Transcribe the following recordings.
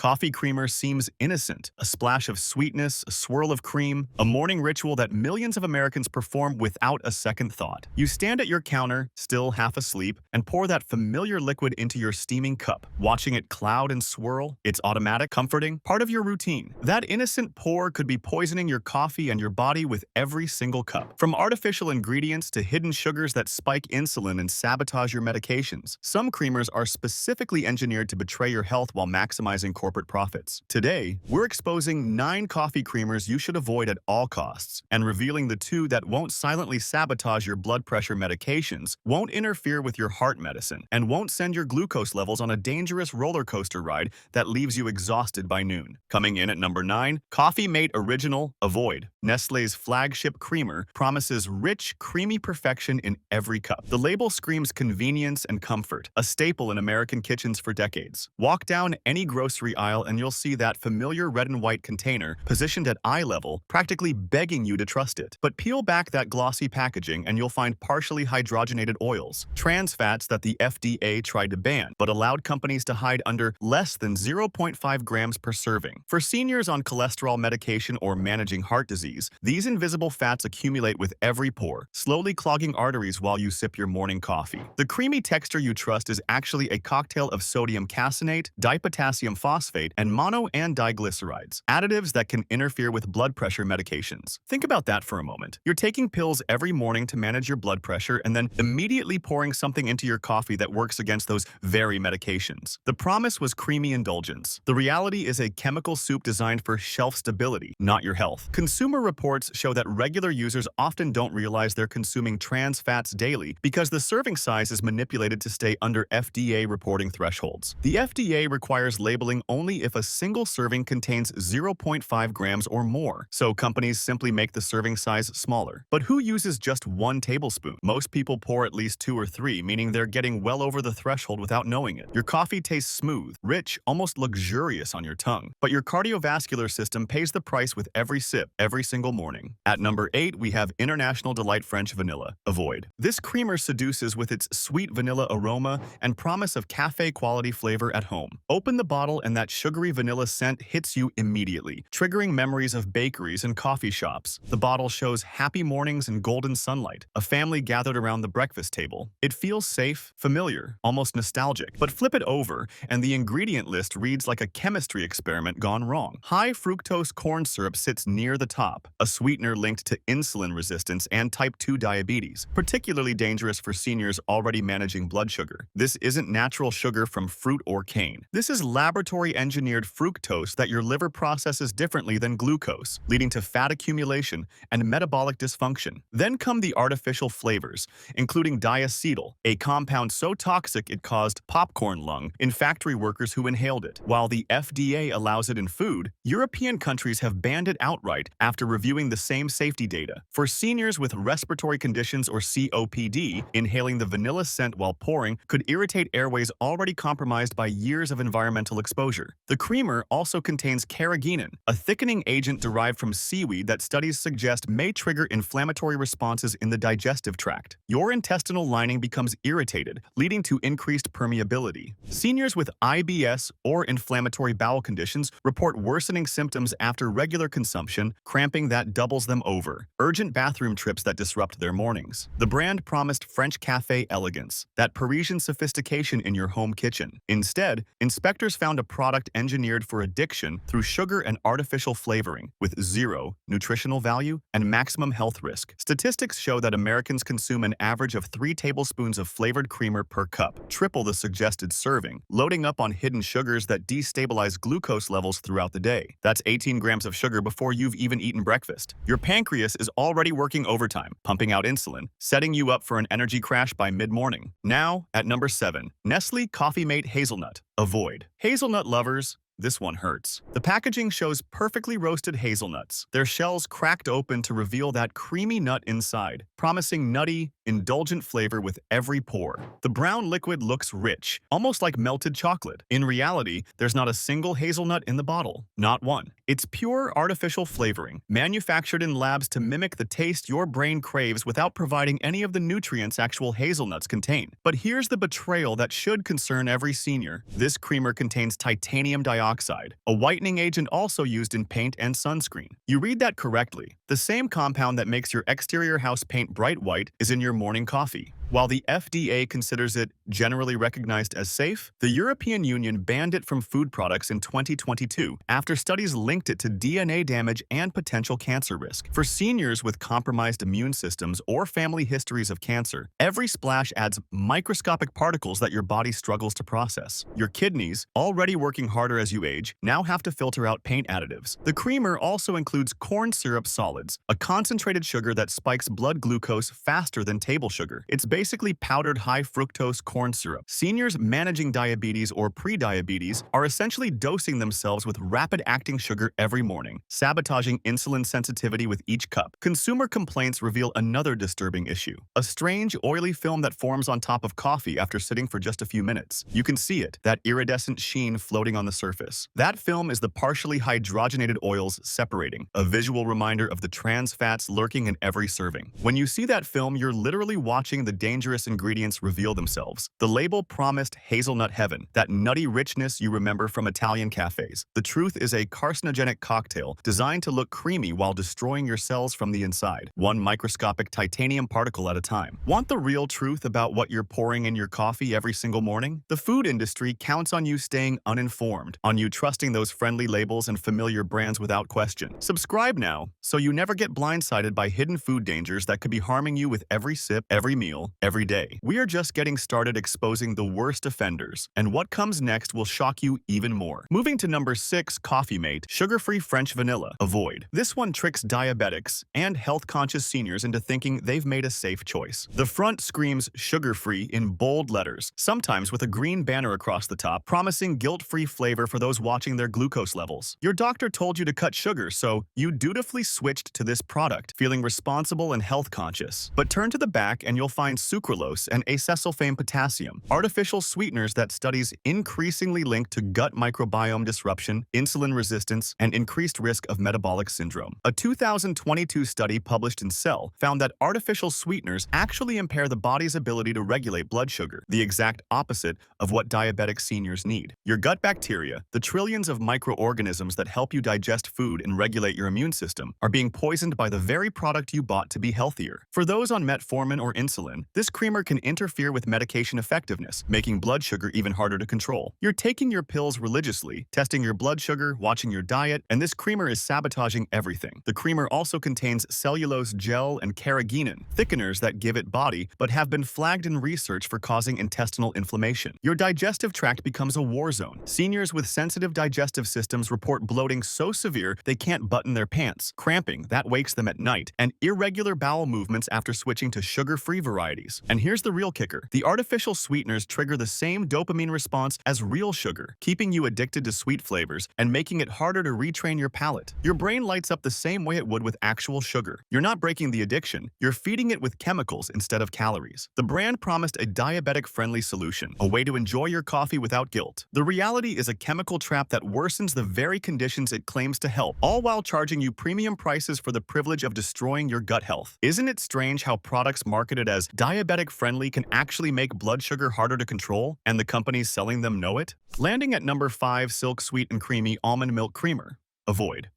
coffee creamer seems innocent, a splash of sweetness, a swirl of cream, a morning ritual that millions of Americans perform without a second thought. You stand at your counter, still half asleep, and pour that familiar liquid into your steaming cup, watching it cloud and swirl. It's automatic, comforting, part of your routine. That innocent pour could be poisoning your coffee and your body with every single cup. From artificial ingredients to hidden sugars that spike insulin and sabotage your medications, some creamers are specifically engineered to betray your health while maximizing corporate profits. Today, we're exposing 9 coffee creamers you should avoid at all costs and revealing the 2 that won't silently sabotage your blood pressure medications, won't interfere with your heart medicine, and won't send your glucose levels on a dangerous roller coaster ride that leaves you exhausted by noon. Coming in at number 9, Coffeemate Original Avoid. Nestlé's flagship creamer promises rich, creamy perfection in every cup. The label screams convenience and comfort, a staple in American kitchens for decades. Walk down any grocery aisle and you'll see that familiar red and white container positioned at eye level, practically begging you to trust it. But peel back that glossy packaging and you'll find partially hydrogenated oils, trans fats that the FDA tried to ban, but allowed companies to hide under less than 0.5 grams per serving. For seniors on cholesterol medication or managing heart disease, these invisible fats accumulate with every pour, slowly clogging arteries while you sip your morning coffee. The creamy texture you trust is actually a cocktail of sodium caseinate, dipotassium phosphate, and mono and diglycerides, additives that can interfere with blood pressure medications. Think about that for a moment. You're taking pills every morning to manage your blood pressure and then immediately pouring something into your coffee that works against those very medications. The promise was creamy indulgence. The reality is a chemical soup designed for shelf stability, not your health. Consumer reports show that regular users often don't realize they're consuming trans fats daily because the serving size is manipulated to stay under FDA reporting thresholds. The FDA requires labeling only if a single serving contains 0.5 grams or more, so companies simply make the serving size smaller. But who uses just 1 tablespoon? Most people pour at least 2 or 3, meaning they're getting well over the threshold without knowing it. Your coffee tastes smooth, rich, almost luxurious on your tongue, but your cardiovascular system pays the price with every sip, every single morning. At number 8, we have International Delight French Vanilla. Avoid. This creamer seduces with its sweet vanilla aroma and promise of cafe-quality flavor at home. Open the bottle and that sugary vanilla scent hits you immediately, triggering memories of bakeries and coffee shops. The bottle shows happy mornings and golden sunlight, a family gathered around the breakfast table. It feels safe, familiar, almost nostalgic. But flip it over, and the ingredient list reads like a chemistry experiment gone wrong. High fructose corn syrup sits near the top, a sweetener linked to insulin resistance and type 2 diabetes, particularly dangerous for seniors already managing blood sugar. This isn't natural sugar from fruit or cane. This is laboratory-engineered fructose that your liver processes differently than glucose, leading to fat accumulation and metabolic dysfunction. Then come the artificial flavors, including diacetyl, a compound so toxic it caused popcorn lung in factory workers who inhaled it. While the FDA allows it in food, European countries have banned it outright after reviewing the same safety data. For seniors with respiratory conditions or COPD, inhaling the vanilla scent while pouring could irritate airways already compromised by years of environmental exposure. The creamer also contains carrageenan, a thickening agent derived from seaweed that studies suggest may trigger inflammatory responses in the digestive tract. Your intestinal lining becomes irritated, leading to increased permeability. Seniors with IBS or inflammatory bowel conditions report worsening symptoms after regular consumption, cramping that doubles them over, urgent bathroom trips that disrupt their mornings. The brand promised French cafe elegance, that Parisian sophistication in your home kitchen. Instead, inspectors found a product engineered for addiction through sugar and artificial flavoring, with 0 nutritional value and maximum health risk. Statistics show that Americans consume an average of 3 tablespoons of flavored creamer per cup, triple the suggested serving, loading up on hidden sugars that destabilize glucose levels throughout the day. That's 18 grams of sugar before you've even eaten breakfast. Your pancreas is already working overtime, pumping out insulin, setting you up for an energy crash by mid-morning. Now, at number 7, Nestle Coffeemate Hazelnut. Avoid. Hazelnut lovers, this one hurts. The packaging shows perfectly roasted hazelnuts, their shells cracked open to reveal that creamy nut inside, promising nutty, indulgent flavor with every pour. The brown liquid looks rich, almost like melted chocolate. In reality, there's not a single hazelnut in the bottle. Not one. It's pure artificial flavoring, manufactured in labs to mimic the taste your brain craves without providing any of the nutrients actual hazelnuts contain. But here's the betrayal that should concern every senior. This creamer contains titanium dioxide, a whitening agent also used in paint and sunscreen. You read that correctly. The same compound that makes your exterior house paint bright white is in your morning coffee. While the FDA considers it generally recognized as safe, the European Union banned it from food products in 2022 after studies linked it to DNA damage and potential cancer risk. For seniors with compromised immune systems or family histories of cancer, every splash adds microscopic particles that your body struggles to process. Your kidneys, already working harder as you age, now have to filter out paint additives. The creamer also includes corn syrup solids, a concentrated sugar that spikes blood glucose faster than table sugar. It's basically powdered high-fructose corn syrup. Seniors managing diabetes or pre-diabetes are essentially dosing themselves with rapid-acting sugar every morning, sabotaging insulin sensitivity with each cup. Consumer complaints reveal another disturbing issue: a strange, oily film that forms on top of coffee after sitting for just a few minutes. You can see it, that iridescent sheen floating on the surface. That film is the partially hydrogenated oils separating, a visual reminder of the trans fats lurking in every serving. When you see that film, you're literally watching the dangerous ingredients reveal themselves. The label promised hazelnut heaven, that nutty richness you remember from Italian cafes. The truth is a carcinogenic cocktail designed to look creamy while destroying your cells from the inside, one microscopic titanium particle at a time. Want the real truth about what you're pouring in your coffee every single morning? The food industry counts on you staying uninformed, on you trusting those friendly labels and familiar brands without question. Subscribe now so you never get blindsided by hidden food dangers that could be harming you with every sip, every meal, every day. We are just getting started exposing the worst offenders, and what comes next will shock you even more. Moving to number 6, Coffeemate, sugar-free French vanilla. Avoid. This one tricks diabetics and health-conscious seniors into thinking they've made a safe choice. The front screams sugar-free in bold letters, sometimes with a green banner across the top, promising guilt-free flavor for those watching their glucose levels. Your doctor told you to cut sugar, so you dutifully switched to this product, feeling responsible and health-conscious. But turn to the back and you'll find sucralose and acesulfame potassium, artificial sweeteners that studies increasingly link to gut microbiome disruption, insulin resistance, and increased risk of metabolic syndrome. A 2022 study published in Cell found that artificial sweeteners actually impair the body's ability to regulate blood sugar, the exact opposite of what diabetic seniors need. Your gut bacteria, the trillions of microorganisms that help you digest food and regulate your immune system, are being poisoned by the very product you bought to be healthier. For those on metformin or insulin, this creamer can interfere with medication effectiveness, making blood sugar even harder to control. You're taking your pills religiously, testing your blood sugar, watching your diet, and this creamer is sabotaging everything. The creamer also contains cellulose gel and carrageenan, thickeners that give it body but have been flagged in research for causing intestinal inflammation. Your digestive tract becomes a war zone. Seniors with sensitive digestive systems report bloating so severe they can't button their pants, cramping that wakes them at night, and irregular bowel movements after switching to sugar-free varieties. And here's the real kicker. The artificial sweeteners trigger the same dopamine response as real sugar, keeping you addicted to sweet flavors and making it harder to retrain your palate. Your brain lights up the same way it would with actual sugar. You're not breaking the addiction, you're feeding it with chemicals instead of calories. The brand promised a diabetic-friendly solution, a way to enjoy your coffee without guilt. The reality is a chemical trap that worsens the very conditions it claims to help, all while charging you premium prices for the privilege of destroying your gut health. Isn't it strange how products marketed as diabetic-friendly can actually make blood sugar harder to control, and the companies selling them know it? Landing at number 5, Silk Sweet and Creamy Almond Milk Creamer. Avoid.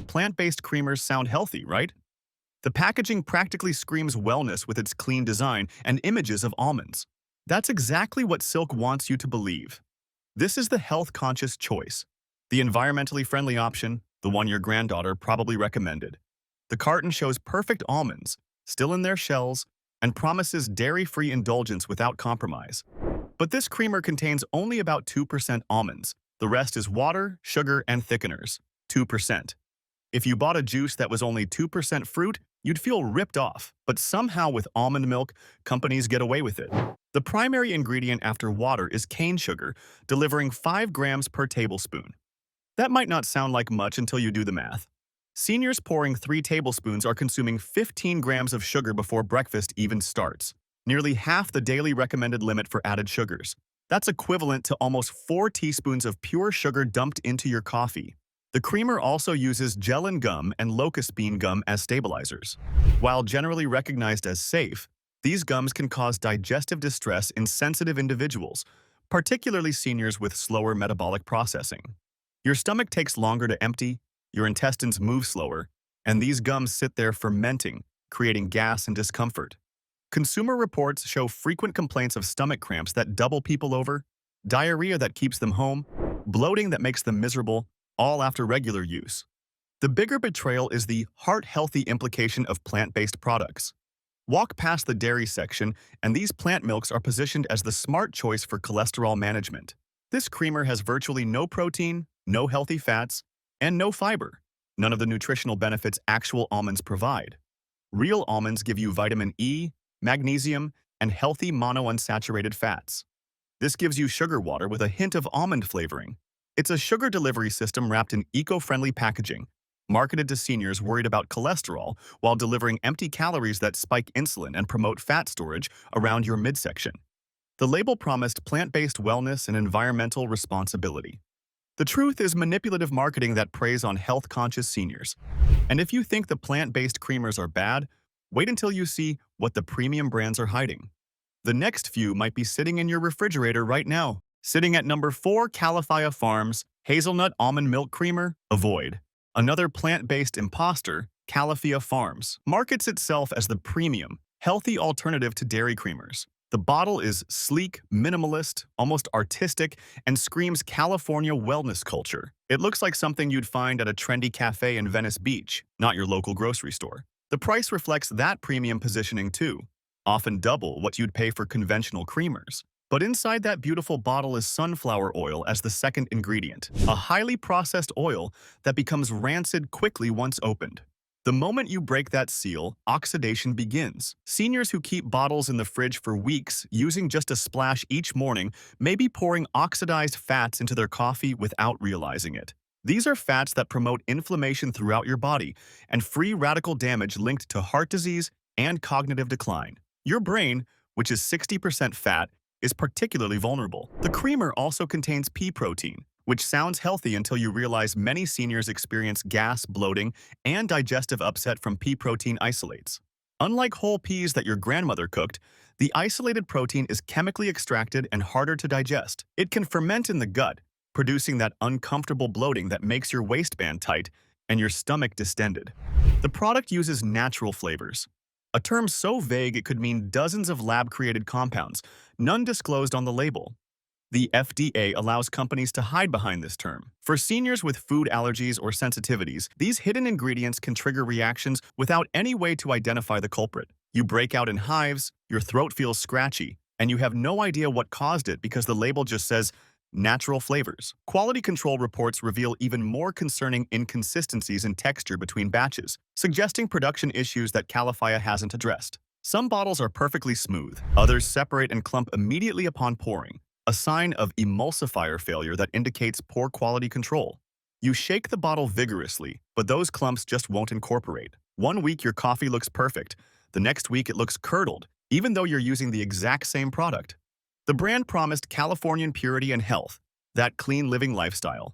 Plant-based creamers sound healthy, right? The packaging practically screams wellness with its clean design and images of almonds. That's exactly what Silk wants you to believe. This is the health-conscious choice, the environmentally friendly option, the one your granddaughter probably recommended. The carton shows perfect almonds, still in their shells, and promises dairy-free indulgence without compromise. But this creamer contains only about 2% almonds. The rest is water, sugar, and thickeners. 2%. If you bought a juice that was only 2% fruit, you'd feel ripped off. But somehow with almond milk, companies get away with it. The primary ingredient after water is cane sugar, delivering 5 grams per tablespoon. That might not sound like much until you do the math. Seniors pouring 3 tablespoons are consuming 15 grams of sugar before breakfast even starts, nearly half the daily recommended limit for added sugars. That's equivalent to almost 4 teaspoons of pure sugar dumped into your coffee. The creamer also uses gellan gum and locust bean gum as stabilizers. While generally recognized as safe, these gums can cause digestive distress in sensitive individuals, particularly seniors with slower metabolic processing. Your stomach takes longer to empty, your intestines move slower, and these gums sit there fermenting, creating gas and discomfort. Consumer reports show frequent complaints of stomach cramps that double people over, diarrhea that keeps them home, bloating that makes them miserable, all after regular use. The bigger betrayal is the heart-healthy implication of plant-based products. Walk past the dairy section, and these plant milks are positioned as the smart choice for cholesterol management. This creamer has virtually no protein, no healthy fats, and no fiber, none of the nutritional benefits actual almonds provide. Real almonds give you vitamin E, magnesium, and healthy monounsaturated fats. This gives you sugar water with a hint of almond flavoring. It's a sugar delivery system wrapped in eco-friendly packaging, marketed to seniors worried about cholesterol while delivering empty calories that spike insulin and promote fat storage around your midsection. The label promised plant-based wellness and environmental responsibility. The truth is manipulative marketing that preys on health-conscious seniors. And if you think the plant-based creamers are bad, wait until you see what the premium brands are hiding. The next few might be sitting in your refrigerator right now. Sitting at number 4, Califia Farms Hazelnut Almond Milk Creamer, avoid. Another plant-based imposter, Califia Farms, markets itself as the premium, healthy alternative to dairy creamers. The bottle is sleek, minimalist, almost artistic, and screams California wellness culture. It looks like something you'd find at a trendy cafe in Venice Beach, not your local grocery store. The price reflects that premium positioning too, often double what you'd pay for conventional creamers. But inside that beautiful bottle is sunflower oil as the second ingredient, a highly processed oil that becomes rancid quickly once opened. The moment you break that seal, oxidation begins. Seniors who keep bottles in the fridge for weeks, using just a splash each morning, may be pouring oxidized fats into their coffee without realizing it. These are fats that promote inflammation throughout your body and free radical damage linked to heart disease and cognitive decline. Your brain, which is 60% fat, is particularly vulnerable. The creamer also contains pea protein, which sounds healthy until you realize many seniors experience gas, bloating, and digestive upset from pea protein isolates. Unlike whole peas that your grandmother cooked, the isolated protein is chemically extracted and harder to digest. It can ferment in the gut, producing that uncomfortable bloating that makes your waistband tight and your stomach distended. The product uses natural flavors, a term so vague it could mean dozens of lab-created compounds, none disclosed on the label. The FDA allows companies to hide behind this term. For seniors with food allergies or sensitivities, these hidden ingredients can trigger reactions without any way to identify the culprit. You break out in hives, your throat feels scratchy, and you have no idea what caused it because the label just says natural flavors. Quality control reports reveal even more concerning inconsistencies in texture between batches, suggesting production issues that Califia hasn't addressed. Some bottles are perfectly smooth, others separate and clump immediately upon pouring, a sign of emulsifier failure that indicates poor quality control. You shake the bottle vigorously, but those clumps just won't incorporate. One week your coffee looks perfect, the next week it looks curdled, even though you're using the exact same product. The brand promised Californian purity and health, that clean living lifestyle.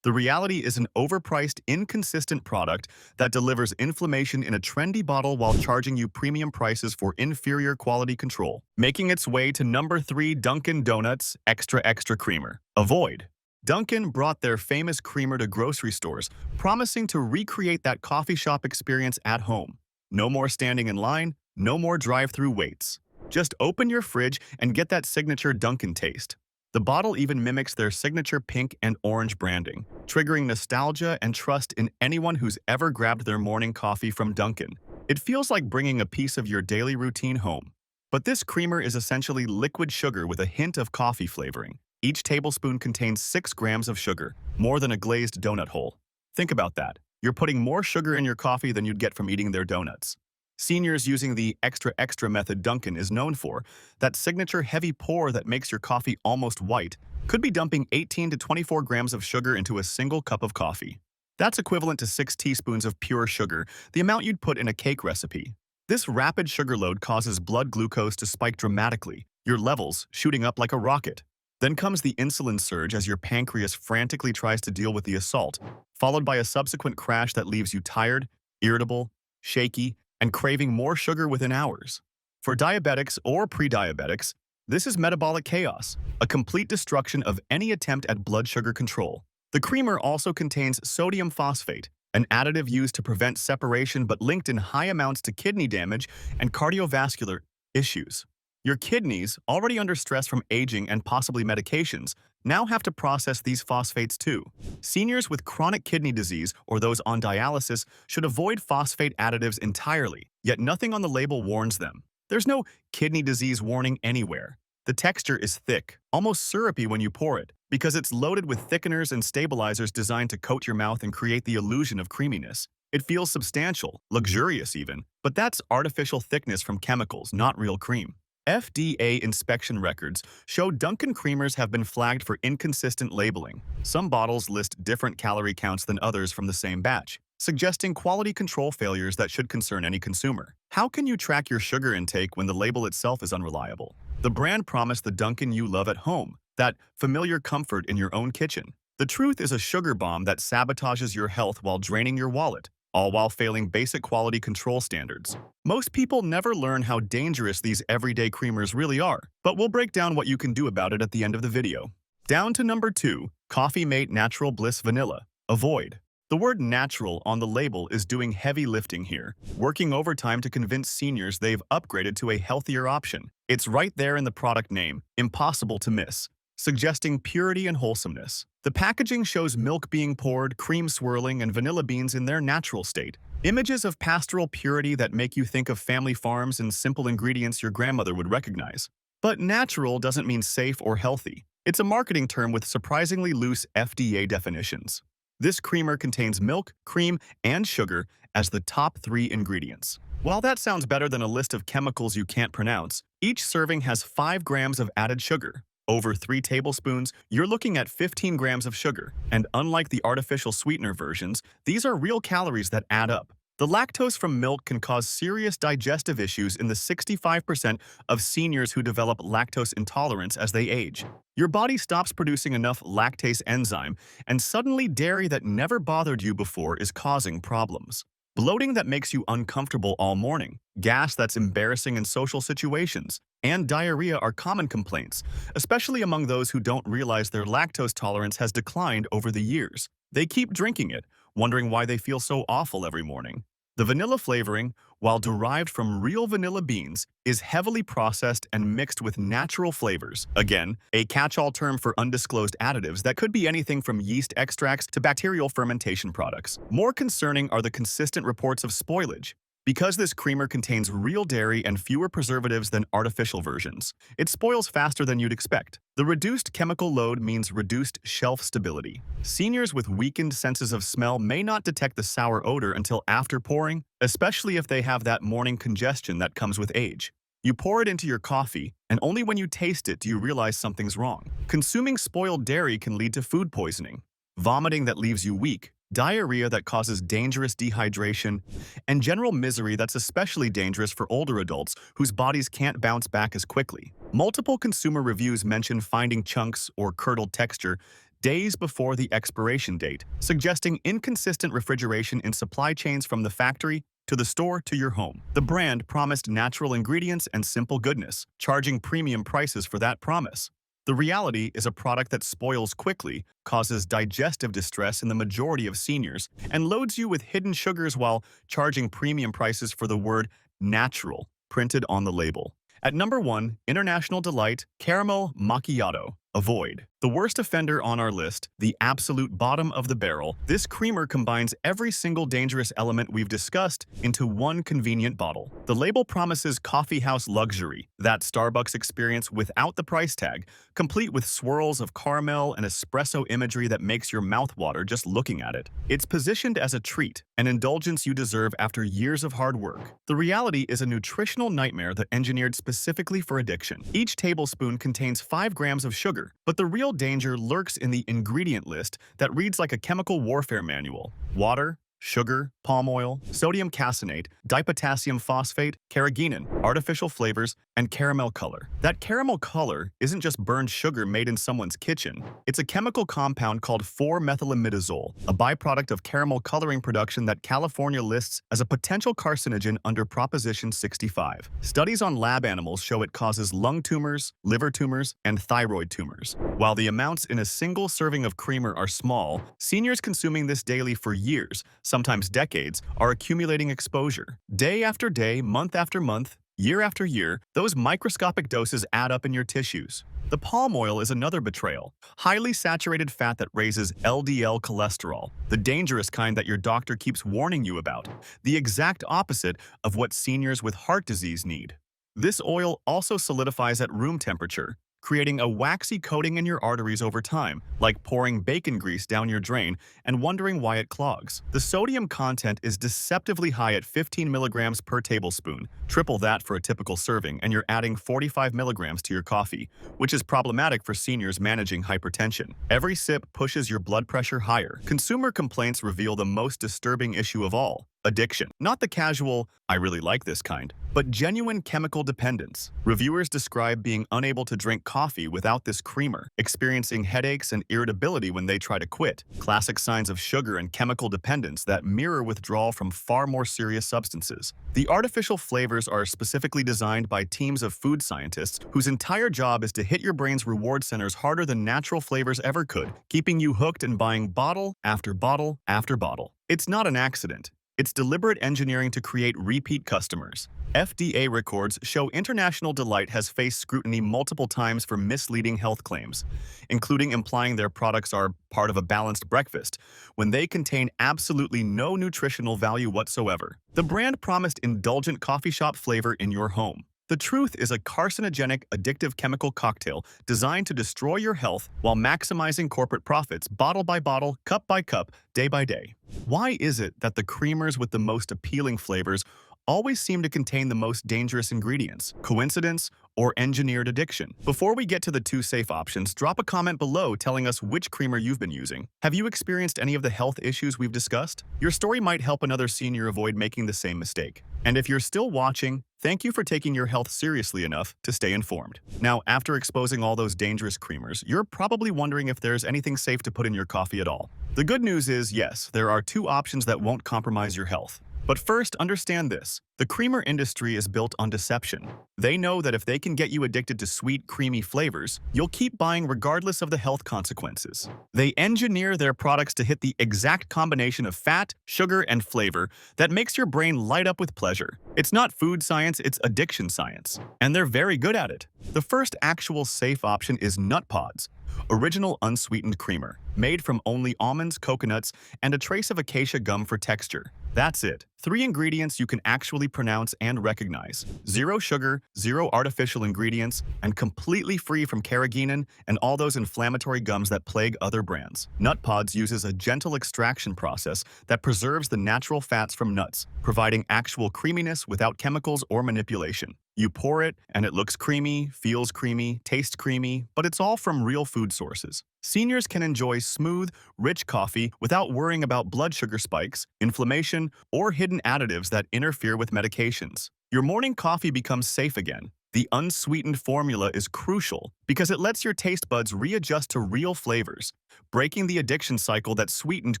The reality is an overpriced, inconsistent product that delivers inflammation in a trendy bottle while charging you premium prices for inferior quality control. Making its way to number 3, Dunkin' Donuts Extra Creamer. Avoid. Dunkin' brought their famous creamer to grocery stores, promising to recreate that coffee shop experience at home. No more standing in line, no more drive-through waits. Just open your fridge and get that signature Dunkin' taste. The bottle even mimics their signature pink and orange branding, triggering nostalgia and trust in anyone who's ever grabbed their morning coffee from Dunkin'. It feels like bringing a piece of your daily routine home. But this creamer is essentially liquid sugar with a hint of coffee flavoring. Each tablespoon contains 6 grams of sugar, more than a glazed donut hole. Think about that. You're putting more sugar in your coffee than you'd get from eating their donuts. Seniors using the extra method Dunkin' is known for, that signature heavy pour that makes your coffee almost white, could be dumping 18 to 24 grams of sugar into a single cup of coffee. That's equivalent to 6 teaspoons of pure sugar, the amount you'd put in a cake recipe. This rapid sugar load causes blood glucose to spike dramatically, your levels shooting up like a rocket. Then comes the insulin surge as your pancreas frantically tries to deal with the assault, followed by a subsequent crash that leaves you tired, irritable, shaky, and craving more sugar within hours. For diabetics or pre-diabetics, this is metabolic chaos, a complete destruction of any attempt at blood sugar control. The creamer also contains sodium phosphate, an additive used to prevent separation but linked in high amounts to kidney damage and cardiovascular issues. Your kidneys, already under stress from aging and possibly medications, now have to process these phosphates too. Seniors with chronic kidney disease or those on dialysis should avoid phosphate additives entirely, yet nothing on the label warns them. There's no kidney disease warning anywhere. The texture is thick, almost syrupy when you pour it, because it's loaded with thickeners and stabilizers designed to coat your mouth and create the illusion of creaminess. It feels substantial, luxurious even, but that's artificial thickness from chemicals, not real cream. FDA inspection records show Dunkin creamers have been flagged for inconsistent labeling. Some bottles list different calorie counts than others from the same batch, suggesting quality control failures that should concern any consumer. How can you track your sugar intake when the label itself is unreliable? The brand promised the Dunkin you love at home, that familiar comfort in your own kitchen. The truth is a sugar bomb that sabotages your health while draining your wallet, all while failing basic quality control standards. Most people never learn how dangerous these everyday creamers really are, but we'll break down what you can do about it at the end of the video. Down to number 2, Coffeemate Natural Bliss Vanilla. Avoid. The word natural on the label is doing heavy lifting here, working overtime to convince seniors they've upgraded to a healthier option. It's right there in the product name, impossible to miss, suggesting purity and wholesomeness. The packaging shows milk being poured, cream swirling, and vanilla beans in their natural state. Images of pastoral purity that make you think of family farms and simple ingredients your grandmother would recognize. But natural doesn't mean safe or healthy. It's a marketing term with surprisingly loose FDA definitions. This creamer contains milk, cream, and sugar as the top 3 ingredients. While that sounds better than a list of chemicals you can't pronounce, each serving has 5 grams of added sugar. Over 3 tablespoons, you're looking at 15 grams of sugar. And unlike the artificial sweetener versions, these are real calories that add up. The lactose from milk can cause serious digestive issues in the 65% of seniors who develop lactose intolerance as they age. Your body stops producing enough lactase enzyme, and suddenly dairy that never bothered you before is causing problems. Bloating that makes you uncomfortable all morning, gas that's embarrassing in social situations, and diarrhea are common complaints, especially among those who don't realize their lactose tolerance has declined over the years. They keep drinking it, wondering why they feel so awful every morning. The vanilla flavoring, while derived from real vanilla beans, is heavily processed and mixed with natural flavors. Again, a catch-all term for undisclosed additives that could be anything from yeast extracts to bacterial fermentation products. More concerning are the consistent reports of spoilage. Because this creamer contains real dairy and fewer preservatives than artificial versions, it spoils faster than you'd expect. The reduced chemical load means reduced shelf stability. Seniors with weakened senses of smell may not detect the sour odor until after pouring, especially if they have that morning congestion that comes with age. You pour it into your coffee, and only when you taste it do you realize something's wrong. Consuming spoiled dairy can lead to food poisoning, vomiting that leaves you weak, diarrhea that causes dangerous dehydration, and general misery that's especially dangerous for older adults whose bodies can't bounce back as quickly. Multiple consumer reviews mention finding chunks or curdled texture days before the expiration date, suggesting inconsistent refrigeration in supply chains from the factory to the store to your home. The brand promised natural ingredients and simple goodness, charging premium prices for that promise. The reality is a product that spoils quickly, causes digestive distress in the majority of seniors, and loads you with hidden sugars while charging premium prices for the word natural printed on the label. At number 1, International Delight Caramel Macchiato. Avoid. The worst offender on our list, the absolute bottom of the barrel, this creamer combines every single dangerous element we've discussed into one convenient bottle. The label promises coffeehouse luxury, that Starbucks experience without the price tag, complete with swirls of caramel and espresso imagery that makes your mouth water just looking at it. It's positioned as a treat, an indulgence you deserve after years of hard work. The reality is a nutritional nightmare that engineered specifically for addiction. Each tablespoon contains 5 grams of sugar, but the real danger lurks in the ingredient list that reads like a chemical warfare manual. Water, sugar, palm oil, sodium caseinate, dipotassium phosphate, carrageenan, artificial flavors, and caramel color. That caramel color isn't just burned sugar made in someone's kitchen. It's a chemical compound called 4-methylimidazole, a byproduct of caramel coloring production that California lists as a potential carcinogen under Proposition 65. Studies on lab animals show it causes lung tumors, liver tumors, and thyroid tumors. While the amounts in a single serving of creamer are small, seniors consuming this daily for years, sometimes decades, are accumulating exposure. Day after day, month after month, year after year, those microscopic doses add up in your tissues. The palm oil is another betrayal. Highly saturated fat that raises LDL cholesterol, the dangerous kind that your doctor keeps warning you about, the exact opposite of what seniors with heart disease need. This oil also solidifies at room temperature, creating a waxy coating in your arteries over time, like pouring bacon grease down your drain and wondering why it clogs. The sodium content is deceptively high at 15 milligrams per tablespoon, triple that for a typical serving, and you're adding 45 milligrams to your coffee, which is problematic for seniors managing hypertension. Every sip pushes your blood pressure higher. Consumer complaints reveal the most disturbing issue of all: addiction. Not the casual, "I really like this" kind, but genuine chemical dependence. Reviewers describe being unable to drink coffee without this creamer, experiencing headaches and irritability when they try to quit. Classic signs of sugar and chemical dependence that mirror withdrawal from far more serious substances. The artificial flavors are specifically designed by teams of food scientists whose entire job is to hit your brain's reward centers harder than natural flavors ever could, keeping you hooked and buying bottle after bottle after bottle. It's not an accident. It's deliberate engineering to create repeat customers. FDA records show International Delight has faced scrutiny multiple times for misleading health claims, including implying their products are part of a balanced breakfast, when they contain absolutely no nutritional value whatsoever. The brand promised indulgent coffee shop flavor in your home. The truth is a carcinogenic, addictive chemical cocktail designed to destroy your health while maximizing corporate profits bottle by bottle, cup by cup, day by day. Why is it that the creamers with the most appealing flavors always seem to contain the most dangerous ingredients? Coincidence or engineered addiction? Before we get to the two safe options, drop a comment below telling us which creamer you've been using. Have you experienced any of the health issues we've discussed? Your story might help another senior avoid making the same mistake. And if you're still watching, thank you for taking your health seriously enough to stay informed. Now, after exposing all those dangerous creamers, you're probably wondering if there's anything safe to put in your coffee at all. The good news is, yes, there are two options that won't compromise your health. But first, understand this. The creamer industry is built on deception. They know that if they can get you addicted to sweet, creamy flavors, you'll keep buying regardless of the health consequences. They engineer their products to hit the exact combination of fat, sugar, and flavor that makes your brain light up with pleasure. It's not food science, it's addiction science. And they're very good at it. The first actual safe option is nut pods. Original unsweetened creamer, made from only almonds, coconuts, and a trace of acacia gum for texture. That's it. 3 ingredients you can actually pronounce and recognize. 0 sugar, 0 artificial ingredients, and completely free from carrageenan and all those inflammatory gums that plague other brands. Nut Pods uses a gentle extraction process that preserves the natural fats from nuts, providing actual creaminess without chemicals or manipulation. You pour it, and it looks creamy, feels creamy, tastes creamy, but it's all from real food sources. Seniors can enjoy smooth, rich coffee without worrying about blood sugar spikes, inflammation, or hidden additives that interfere with medications. Your morning coffee becomes safe again. The unsweetened formula is crucial because it lets your taste buds readjust to real flavors, breaking the addiction cycle that sweetened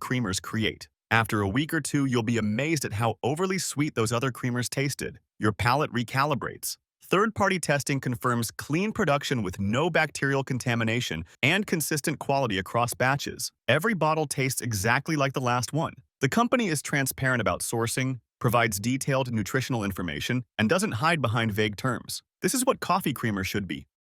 creamers create. After a week or two, you'll be amazed at how overly sweet those other creamers tasted. Your palate recalibrates. Third-party testing confirms clean production with no bacterial contamination and consistent quality across batches. Every bottle tastes exactly like the last one. The company is transparent about sourcing, provides detailed nutritional information, and doesn't hide behind vague terms. This is what coffee creamer should be: